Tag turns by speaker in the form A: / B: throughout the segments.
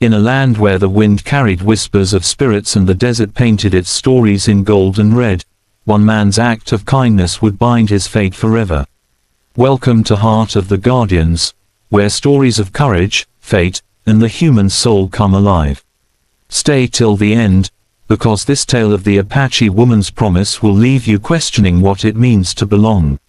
A: In a land where the wind carried whispers of spirits and the desert painted its stories in gold and red, one man's act of kindness would bind his fate forever. Welcome to Heart of the Guardians, where stories of courage, fate, and the human soul come alive. Stay till the end, because this tale of the Apache woman's promise will leave you questioning what it means to belong.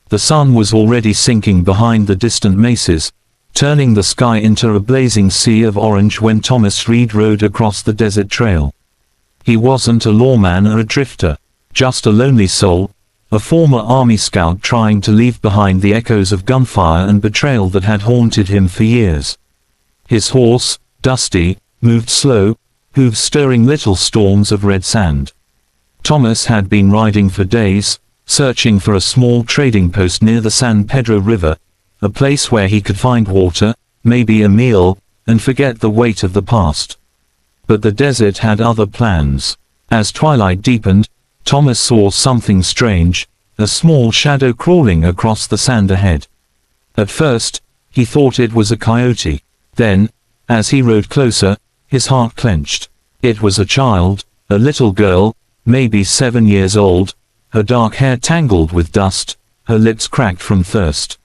A: The sun was already sinking behind the distant mesas, turning the sky into a blazing sea of orange when Thomas Reed rode across the desert trail. He wasn't a lawman or a drifter, just a lonely soul, a former army scout trying to leave behind the echoes of gunfire and betrayal that had haunted him for years. His horse, Dusty, moved slow, hooves stirring little storms of red sand. Thomas had been riding for days, searching for a small trading post near the San Pedro River, a place where he could find water, maybe a meal, and forget the weight of the past. But the desert had other plans. As twilight deepened, Thomas saw something strange, a small shadow crawling across the sand ahead. At first, he thought it was a coyote. Then, as he rode closer, his heart clenched. It was a child, a little girl, maybe 7 years old, her dark hair tangled with dust, her lips cracked from thirst.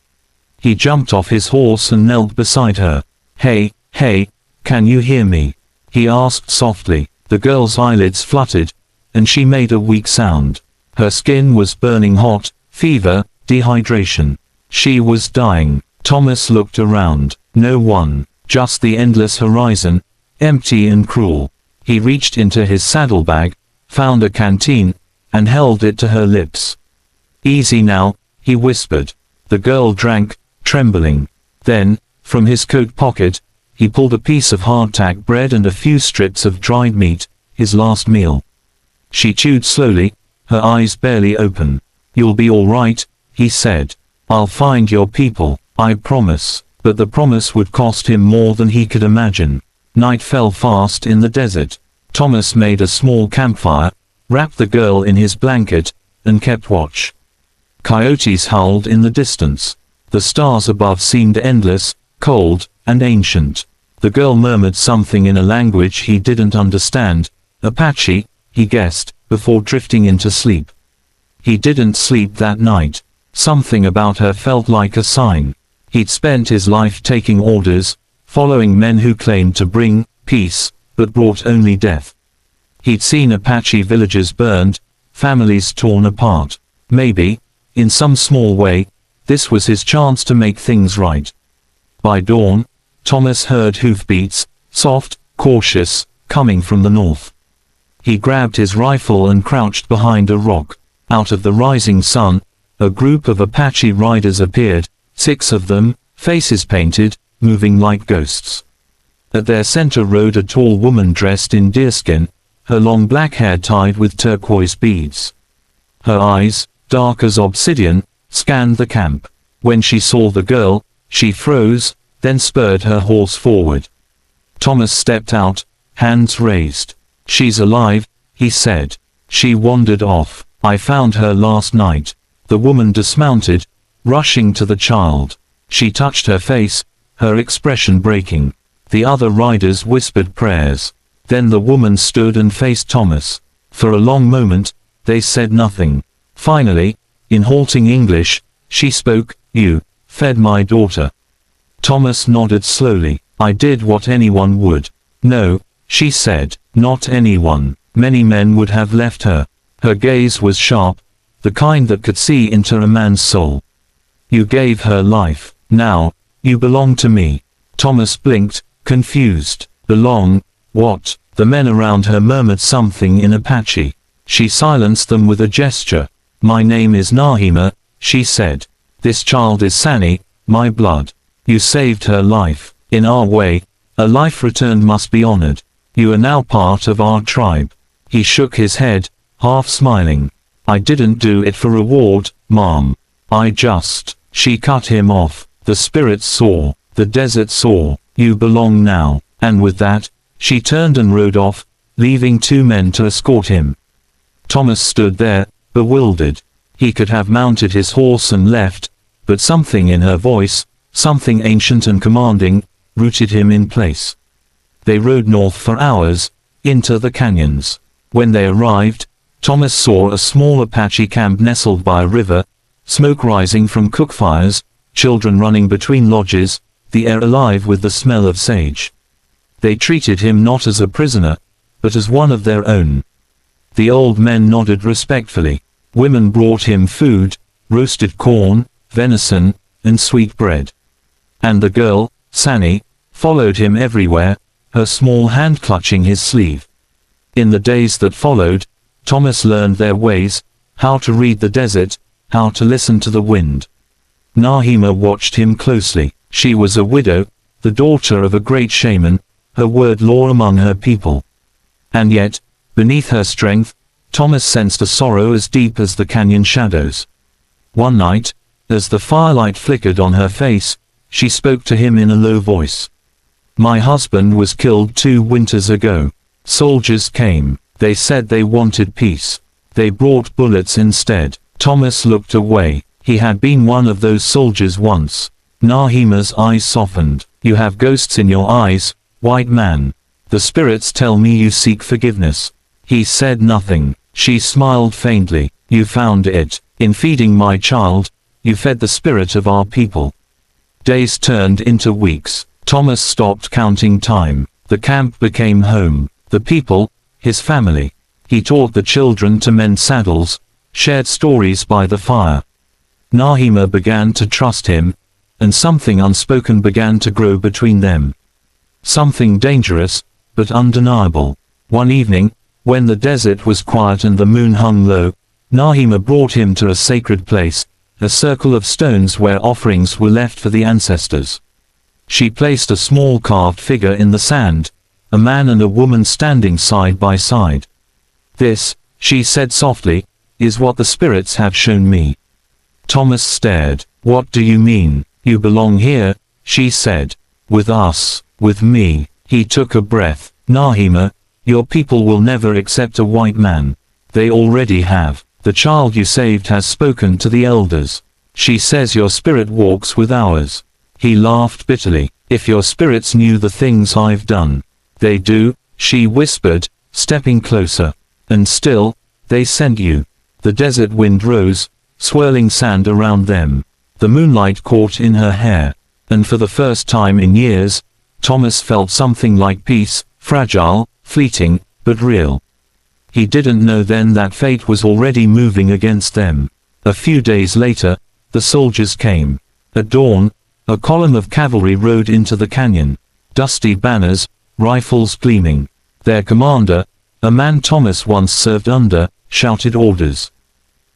A: He jumped off his horse and knelt beside her. "Hey, hey, can you hear me?" he asked softly. The girl's eyelids fluttered, and she made a weak sound. Her skin was burning hot, fever, dehydration. She was dying. Thomas looked around. No one, just the endless horizon, empty and cruel. He reached into his saddlebag, found a canteen, and held it to her lips. "Easy now," he whispered. The girl drank, trembling. Then, from his coat pocket, he pulled a piece of hardtack bread and a few strips of dried meat, his last meal. She chewed slowly, her eyes barely open. "You'll be all right," he said. "I'll find your people, I promise." But the promise would cost him more than he could imagine. Night fell fast in the desert. Thomas made a small campfire, wrapped the girl in his blanket, and kept watch. Coyotes howled in the distance. The stars above seemed endless, cold, and ancient. The girl murmured something in a language he didn't understand. Apache, he guessed, before drifting into sleep. He didn't sleep that night. Something about her felt like a sign. He'd spent his life taking orders, following men who claimed to bring peace, but brought only death. He'd seen Apache villages burned, families torn apart. Maybe, in some small way, this was his chance to make things right. By dawn, Thomas heard hoofbeats, soft, cautious, coming from the north. He grabbed his rifle and crouched behind a rock. Out of the rising sun, a group of Apache riders appeared, 6 of them, faces painted, moving like ghosts. At their center rode a tall woman dressed in deerskin, her long black hair tied with turquoise beads. Her eyes, dark as obsidian, scanned the camp. When she saw the girl, she froze, then spurred her horse forward. Thomas stepped out, hands raised. "She's alive," he said. "She wandered off. I found her last night." The woman dismounted, rushing to the child. She touched her face, her expression breaking. The other riders whispered prayers. Then the woman stood and faced Thomas. For a long moment, they said nothing. Finally, in halting English, she spoke, "You fed my daughter." Thomas nodded slowly. "I did what anyone would." "No," she said, "not anyone. Many men would have left her." Her gaze was sharp, the kind that could see into a man's soul. "You gave her life. Now, you belong to me." Thomas blinked, confused. "Belong? What?" The men around her murmured something in Apache. She silenced them with a gesture. "My name is Nahima," she said. "This child is Sani, my blood. You saved her life. In our way, a life returned must be honored. You are now part of our tribe." He shook his head, half smiling. "I didn't do it for reward, Mom. I just..." She cut him off. "The spirits saw. The desert saw. You belong now." And with that, she turned and rode off, leaving 2 men to escort him. Thomas stood there, bewildered. He could have mounted his horse and left, but something in her voice, something ancient and commanding, rooted him in place. They rode north for hours, into the canyons. When they arrived, Thomas saw a small Apache camp nestled by a river, smoke rising from cook fires, children running between lodges, the air alive with the smell of sage. They treated him not as a prisoner, but as one of their own. The old men nodded respectfully. Women brought him food, roasted corn, venison, and sweet bread. And the girl, Sani, followed him everywhere, her small hand clutching his sleeve. In the days that followed, Thomas learned their ways, how to read the desert, how to listen to the wind. Nahima watched him closely. She was a widow, the daughter of a great shaman, her word law among her people. And yet, beneath her strength, Thomas sensed a sorrow as deep as the canyon shadows. One night, as the firelight flickered on her face, she spoke to him in a low voice. "My husband was killed 2 winters ago. Soldiers came. They said they wanted peace. They brought bullets instead." Thomas looked away. He had been one of those soldiers once. Nahima's eyes softened. "You have ghosts in your eyes, white man. The spirits tell me you seek forgiveness." He said nothing. She smiled faintly. "You found it. In feeding my child, you fed the spirit of our people." Days turned into weeks. Thomas stopped counting time. The camp became home. The people, his family. He taught the children to mend saddles, shared stories by the fire. Nahima began to trust him, and something unspoken began to grow between them. Something dangerous, but undeniable. One evening, when the desert was quiet and the moon hung low, Nahima brought him to a sacred place, a circle of stones where offerings were left for the ancestors. She placed a small carved figure in the sand, a man and a woman standing side by side. "This," she said softly, "is what the spirits have shown me." Thomas stared. "What do you mean?" "You belong here," she said. "With us, with me." He took a breath. "Nahima, your people will never accept a white man. They already have. The child you saved has spoken to the elders. She says your spirit walks with ours." He laughed bitterly. "If your spirits knew the things I've done." "They do," she whispered, stepping closer. "And still, they sent you." The desert wind rose, swirling sand around them. The moonlight caught in her hair. And for the first time in years, Thomas felt something like peace, fragile, fleeting, but real. He didn't know then that fate was already moving against them. A few days later, the soldiers came. At dawn, a column of cavalry rode into the canyon. Dusty banners, rifles gleaming. Their commander, a man Thomas once served under, shouted orders.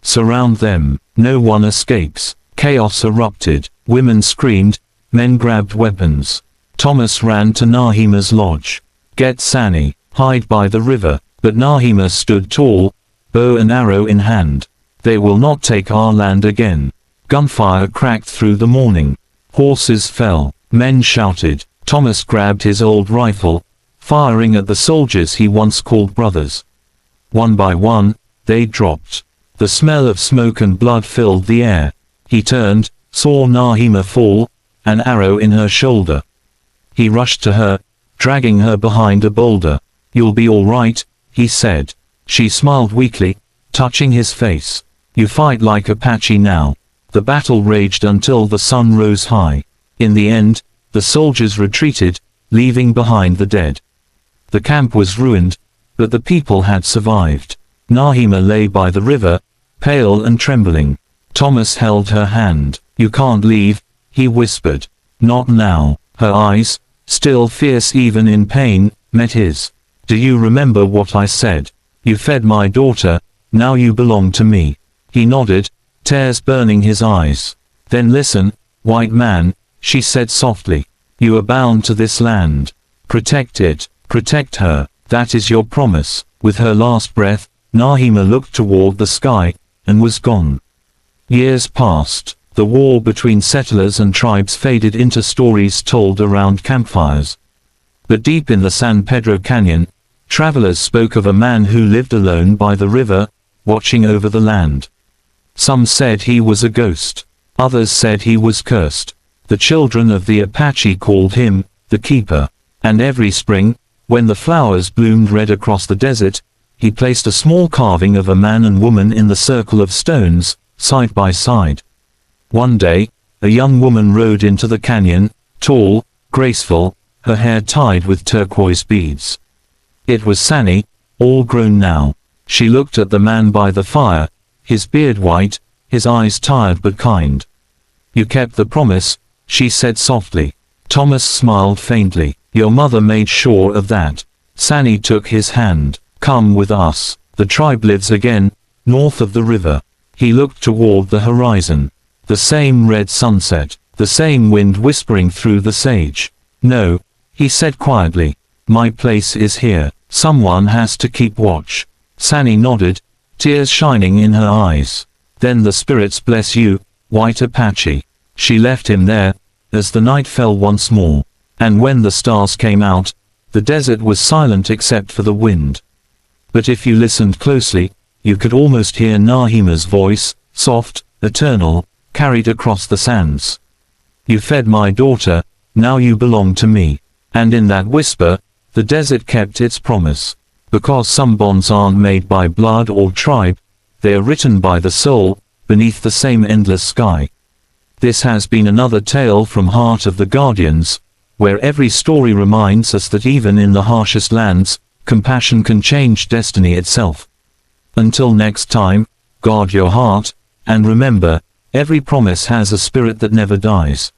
A: "Surround them. No one escapes." Chaos erupted. Women screamed, men grabbed weapons. Thomas ran to Nahima's lodge. "Get Sani. Hide by the river." But Nahima stood tall, bow and arrow in hand. "They will not take our land again." Gunfire cracked through the morning. Horses fell. Men shouted. Thomas grabbed his old rifle, firing at the soldiers he once called brothers. One by one, they dropped. The smell of smoke and blood filled the air. He turned, saw Nahima fall, an arrow in her shoulder. He rushed to her, dragging her behind a boulder. "You'll be all right," he said. She smiled weakly, touching his face. "You fight like Apache now." The battle raged until the sun rose high. In the end, the soldiers retreated, leaving behind the dead. The camp was ruined, but the people had survived. Nahima lay by the river, pale and trembling. Thomas held her hand. "You can't leave," he whispered. "Not now." Her eyes, still fierce even in pain, met his. "Do you remember what I said? You fed my daughter, now you belong to me." He nodded, tears burning his eyes. "Then listen, white man," she said softly. "You are bound to this land. Protect it, protect her. That is your promise." With her last breath, Nahima looked toward the sky, and was gone. Years passed. The war between settlers and tribes faded into stories told around campfires. But deep in the San Pedro Canyon, travelers spoke of a man who lived alone by the river, watching over the land. Some said he was a ghost. Others said he was cursed. The children of the Apache called him the Keeper. And every spring, when the flowers bloomed red across the desert, he placed a small carving of a man and woman in the circle of stones, side by side. One day, a young woman rode into the canyon, tall, graceful, her hair tied with turquoise beads. It was Sani, all grown now. She looked at the man by the fire, his beard white, his eyes tired but kind. "You kept the promise," she said softly. Thomas smiled faintly. "Your mother made sure of that." Sani took his hand. "Come with us. The tribe lives again, north of the river." He looked toward the horizon. The same red sunset, the same wind whispering through the sage. "No," he said quietly. "My place is here. Someone has to keep watch." Sani nodded, tears shining in her eyes. "Then the spirits bless you, white Apache." She left him there, as the night fell once more. And when the stars came out, the desert was silent except for the wind. But if you listened closely, you could almost hear Nahima's voice, soft, eternal, carried across the sands. "You fed my daughter, now you belong to me." And in that whisper, the desert kept its promise. Because some bonds aren't made by blood or tribe, they are written by the soul, beneath the same endless sky. This has been another tale from Heart of the Guardians, where every story reminds us that even in the harshest lands, compassion can change destiny itself. Until next time, guard your heart, and remember, every promise has a spirit that never dies.